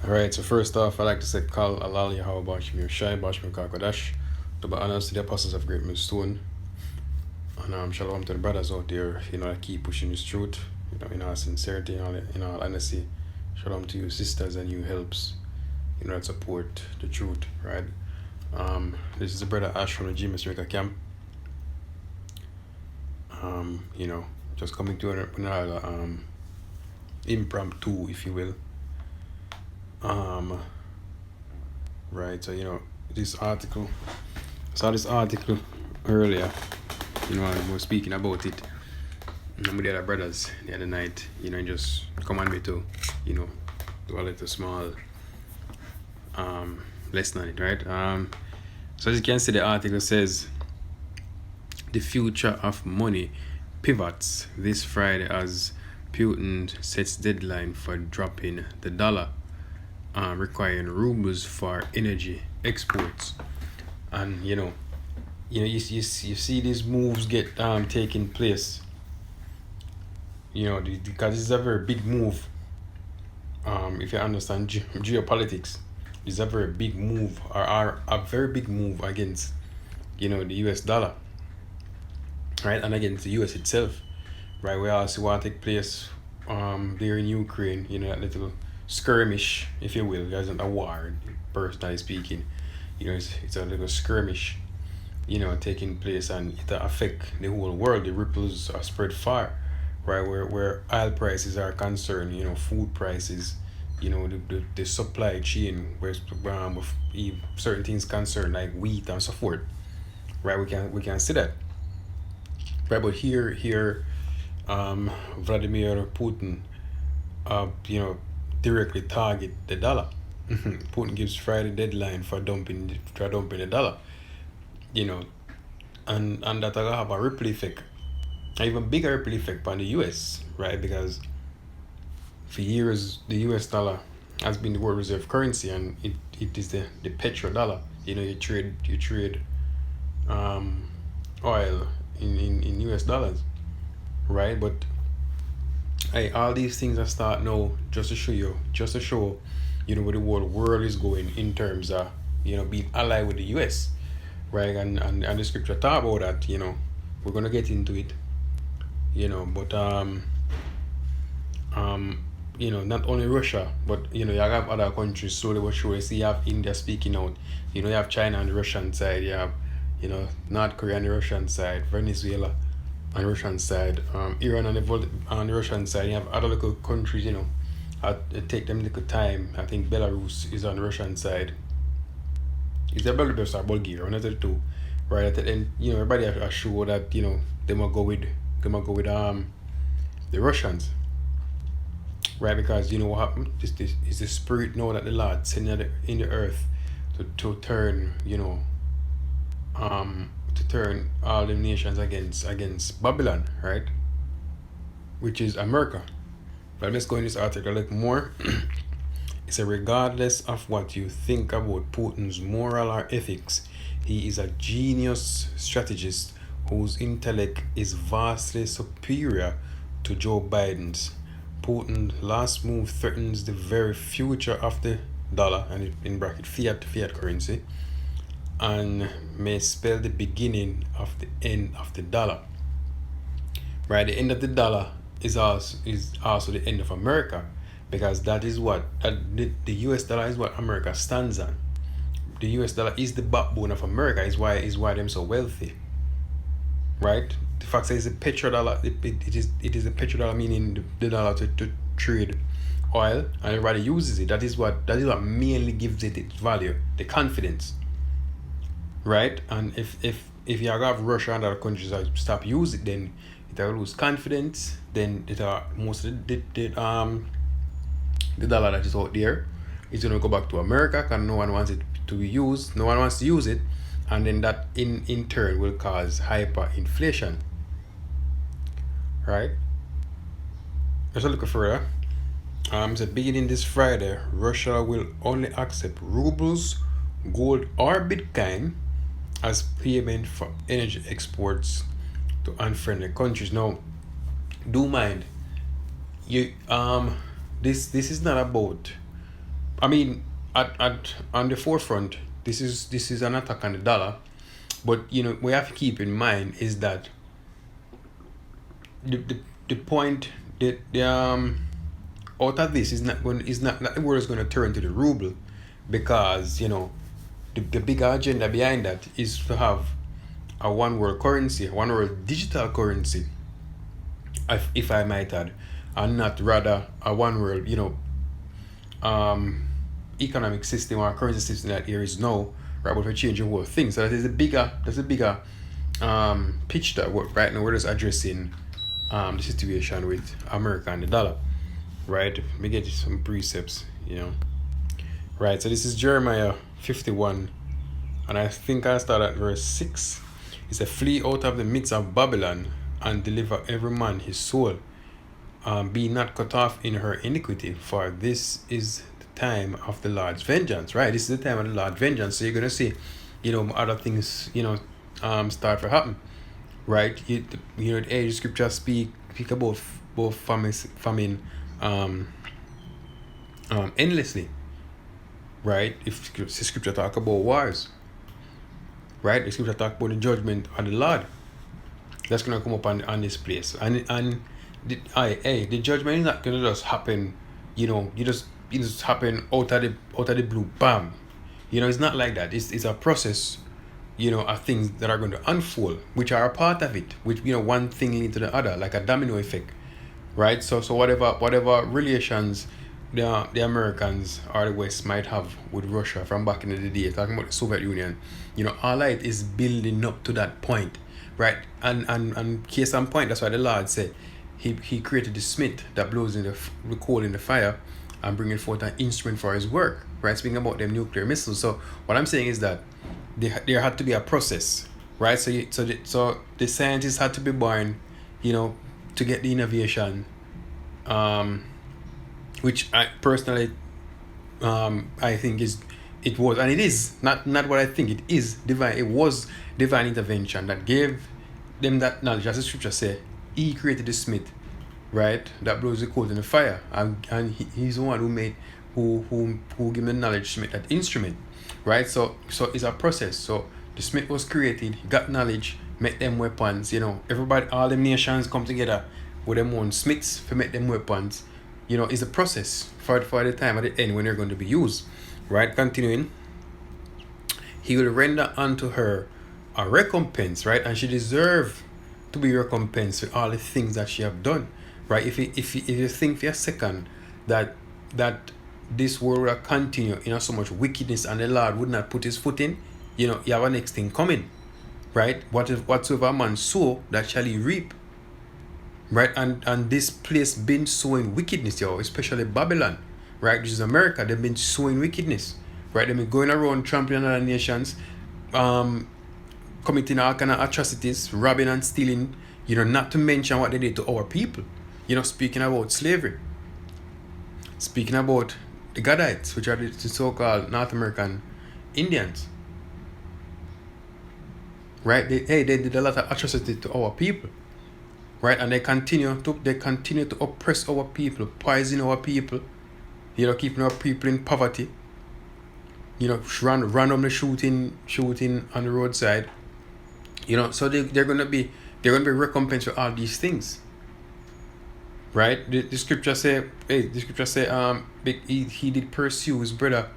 Alright, so first off, I'd like to say Kal Alal Yahweh Bashmir Shai Bashmir Kakodash. To be honest, to the apostles of Great Millstone. And shalom to the brothers out there, that keep pushing this truth, in all sincerity, in all honesty. Shalom to you sisters and you helps, that support the truth, right? This is the brother Ash from the GMS Jamaica camp. Just coming to another impromptu, if you will. Right, so this article, I saw this article earlier, and we were speaking about it, and with the other brothers the other night, and just command me to, do a little small lesson on it, right? So as you can see, the article says, the future of money pivots this Friday as Putin sets deadline for dropping the dollar, requiring rubles for energy exports. And you see these moves get taking place, because this is a very big move. If you understand geopolitics, it's a very big move, or a very big move against the US dollar, right, and against the US itself, right? We also want to take place there in Ukraine, that little skirmish, if you will. There isn't a war, personally speaking. It's a little skirmish, taking place, and it affect the whole world. The ripples are spread far, right? Where oil prices are concerned, food prices, the supply chain, where with certain things concerned like wheat and so forth, right? We can see that, right? But here, Vladimir Putin, directly target the dollar. Putin gives Friday deadline for dumping the dollar, and that will have a ripple effect, an even bigger ripple effect on the US, right? Because for years the US dollar has been the world reserve currency, and it is the petrodollar. You trade oil in US dollars, right? But all these things are start now just to show where the whole world is going in terms of being allied with the US, right? And the scripture talk about that. We're gonna get into it, but not only Russia, but you have other countries slowly but surely. See, you have India speaking out, you have China on the Russian side, you have North Korea on the Russian side, Venezuela on the Russian side, Iran on the Russian side. You have other little countries, it take them little time. I think Belarus is on the Russian side. It's a Belarus or Bulgaria, one of the two, right? And everybody are sure that they might go with the Russians, right? Because what happened? This is the spirit now that the Lord sent in the earth to turn to turn all the nations against Babylon, right? Which is America. But let's go in this article a little more. It says, regardless of what you think about Putin's moral or ethics, he is a genius strategist whose intellect is vastly superior to Joe Biden's. Putin's last move threatens the very future of the dollar, and in bracket fiat currency, and may spell the beginning of the end of the dollar. Right, the end of the dollar is also the end of America, because that is what the US dollar is what America stands on. The US dollar is the backbone of America. Is why they're so wealthy, right? The fact that it's a petrodollar, it is a petrodollar, meaning the dollar to trade oil, and everybody uses it. That is what mainly gives it its value, the confidence, right? And if you have Russia and other countries that stop using it, then it will lose confidence. Then most of the dollar that is out there is going to go back to America, because no one wants it to be used. No one wants to use it, and then that in turn will cause hyperinflation, right? Let's look further. So beginning this Friday, Russia will only accept rubles, gold, or Bitcoin as payment for energy exports to unfriendly countries. Now, do mind, this is not about I mean, at on the forefront, this is an attack on the dollar. But we have to keep in mind is that the point that out of this is not the world is going to turn to the ruble, because the bigger agenda behind that is to have a one world currency, a one world digital currency, if I might add, and not rather a one world economic system or currency system that there is now, right? But we change the whole thing. So that's a bigger pitch that right now we're just addressing the situation with America and the dollar, right? Let me get some precepts. Right, so this is Jeremiah 51, and I think I start at verse 6. It says, "Flee out of the midst of Babylon, and deliver every man his soul. Be not cut off in her iniquity, for this is the time of the Lord's vengeance." Right, this is the time of the Lord's vengeance. So you're going to see, other things, start to happen. Right, the scripture speak about both famine endlessly. Right, if the scripture talk about wars, right, the scripture talk about the judgment of the Lord that's gonna come up on this place, and the judgment is not gonna just happen, you just happen out of the blue, bam. It's not like that. It's a process, of things that are going to unfold, which are a part of it, which one thing leads to the other, like a domino effect, right? So whatever relations the Americans or the West might have with Russia from back in the day, talking about the Soviet Union, all of it is building up to that point, right? And case in point, that's why the Lord said he created the smith that blows in the coal in the fire and bringing forth an instrument for his work, right? Speaking about them nuclear missiles. So what I'm saying is that there had to be a process, right? So the scientists had to be born, to get the innovation, which I personally, I think it was, and it is not what I think, it is divine. It was divine intervention that gave them that knowledge. As the scripture say, he created the smith, right, that blows the coal in the fire, and he's the one who gave the knowledge to make that instrument, right? So it's a process. So the smith was created, he got knowledge, make them weapons. Everybody, all them nations come together with them own smiths to make them weapons. Is a process for the time at the end when they're going to be used, right? Continuing, he will render unto her a recompense, right? And she deserve to be recompensed for all the things that she have done, right? If you think for a second that this world will continue so much wickedness and the Lord would not put his foot in, you have a next thing coming, right? Whatsoever a man sow, that shall he reap. Right, and this place been sowing wickedness, especially Babylon, right? This is America. They've been sowing wickedness, right? They've been going around trampling other nations, committing all kind of atrocities, robbing and stealing. Not to mention what they did to our people. Speaking about slavery, speaking about the Gadites, which are the so-called North American Indians, right? They did a lot of atrocities to our people. Right, and they continue to oppress our people, poison our people, keeping our people in poverty. Randomly shooting on the roadside. So they're gonna be recompensed for all these things. Right, the scripture say, he did pursue his brother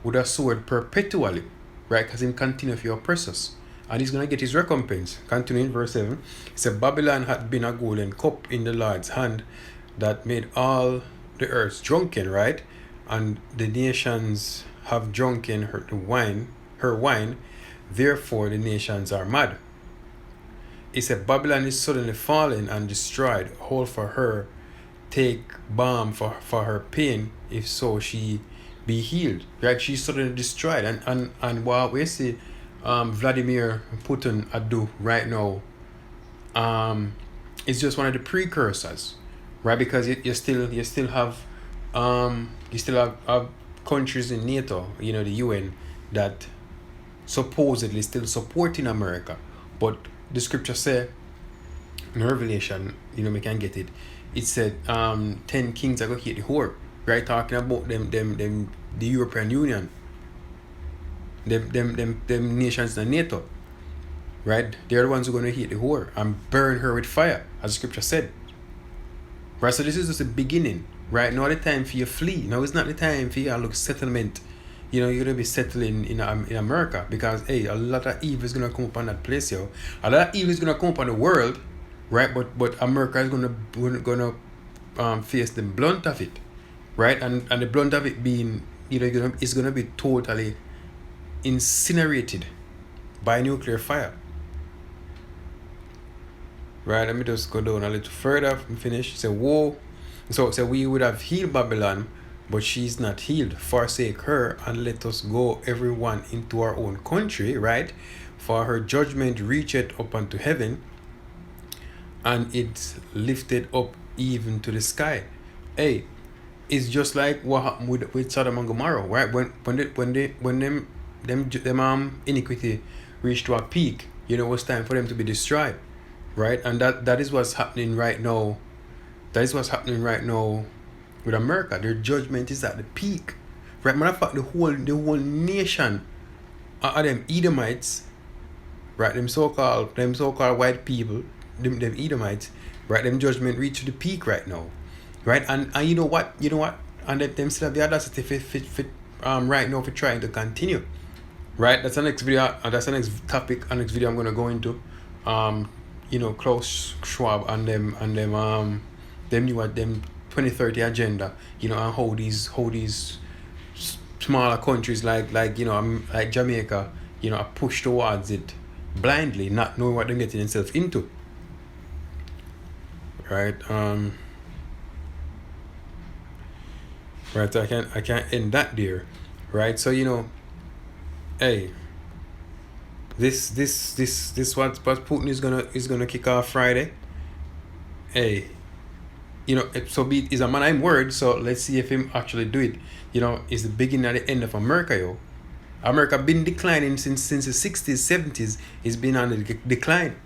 with a sword perpetually, right? Because he continued to oppress us. And he's going to get his recompense. Continuing verse 7. It said, "Babylon had been a golden cup in the Lord's hand that made all the earth drunken," right? "And the nations have drunken her wine. Therefore the nations are mad." It said, "Babylon is suddenly fallen and destroyed. Hold for her, take balm for her pain, if so she be healed." Right? She's suddenly destroyed. And what we see Vladimir Putin do right now, it's just one of the precursors, right? Because you still have countries in NATO, the UN, that supposedly still supporting America, but the scripture say in Revelation, we can get it. It said 10 kings are gonna hit the whore, right? Talking about them the European Union, them nations in NATO, right? They're the ones who are going to hit the whore and burn her with fire, as the scripture said. Right, so this is just the beginning. Right, now the time for you flee. Now it's not the time for you to look settlement. You know, you're gonna be settling in America, because hey, a lot of evil is gonna come upon that place, yo. A lot of evil is gonna come upon the world, right? But America is gonna face the blunt of it, right? And the blunt of it being, you know, it's gonna be totally incinerated by nuclear fire. Right, let me just go down a little further and finish. Say, woe. So we would have healed Babylon, but she's not healed. Forsake her and let us go everyone into our own country, right? For her judgment reacheth up unto heaven, and it's lifted up even to the sky. Hey, it's just like what happened with Sodom and Gomorrah, right? When them iniquity reached to a peak, you know, it was time for them to be destroyed. Right, and that is what's happening right now. That is what's happening right now with America. Their judgment is at the peak. Right, matter of fact, the whole nation are them Edomites. Right, them so-called white people, them Edomites. Right, them judgment reach to the peak right now. Right, and you know what, and them still have the audacity fit right now for trying to continue. Right, that's the next video. That's the next topic. And next video I'm gonna go into. You know, Klaus Schwab and them new at them 2030 agenda, you know, and how these smaller countries like you know, like Jamaica, you know, are pushed towards it blindly, not knowing what they're getting themselves into. Right, right, so I can't end that there. Right, so you know, hey, this what Putin is gonna kick off Friday. Hey, you know, so be is a man I'm word. So let's see if him actually do it. You know, it's the beginning and the end of America, yo. America been declining since the 60s, 70s. It's been on the decline.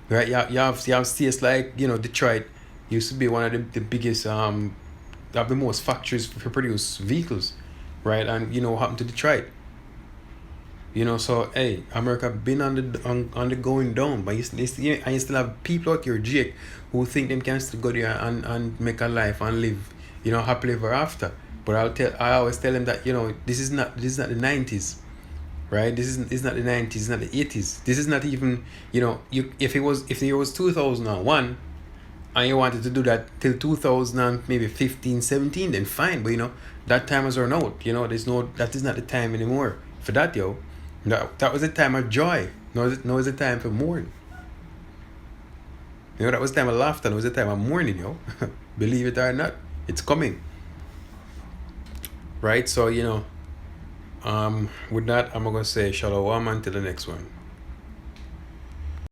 Right, you have states like, you know, Detroit used to be one of the biggest have the most factories for produce vehicles, right? And you know what happened to Detroit. You know, so hey, America been on the going down, but you still have people out here, Jake, who think them can still go there and make a life and live, you know, happily ever after. But I always tell them that, you know, this is not the 90s, right? This is not the 90s, it's not the 80s. This is not even, you know, if it was 2001 and you wanted to do that till 2000 maybe 15, 17, then fine. But you know, that time has run out. You know, that is not the time anymore for that, yo. That was a time of joy. Now is a time for mourning. You know, that was a time of laughter. Now is a time of mourning, yo. Believe it or not, it's coming. Right? So, you know, with that, I'm gonna say shalom until the next one.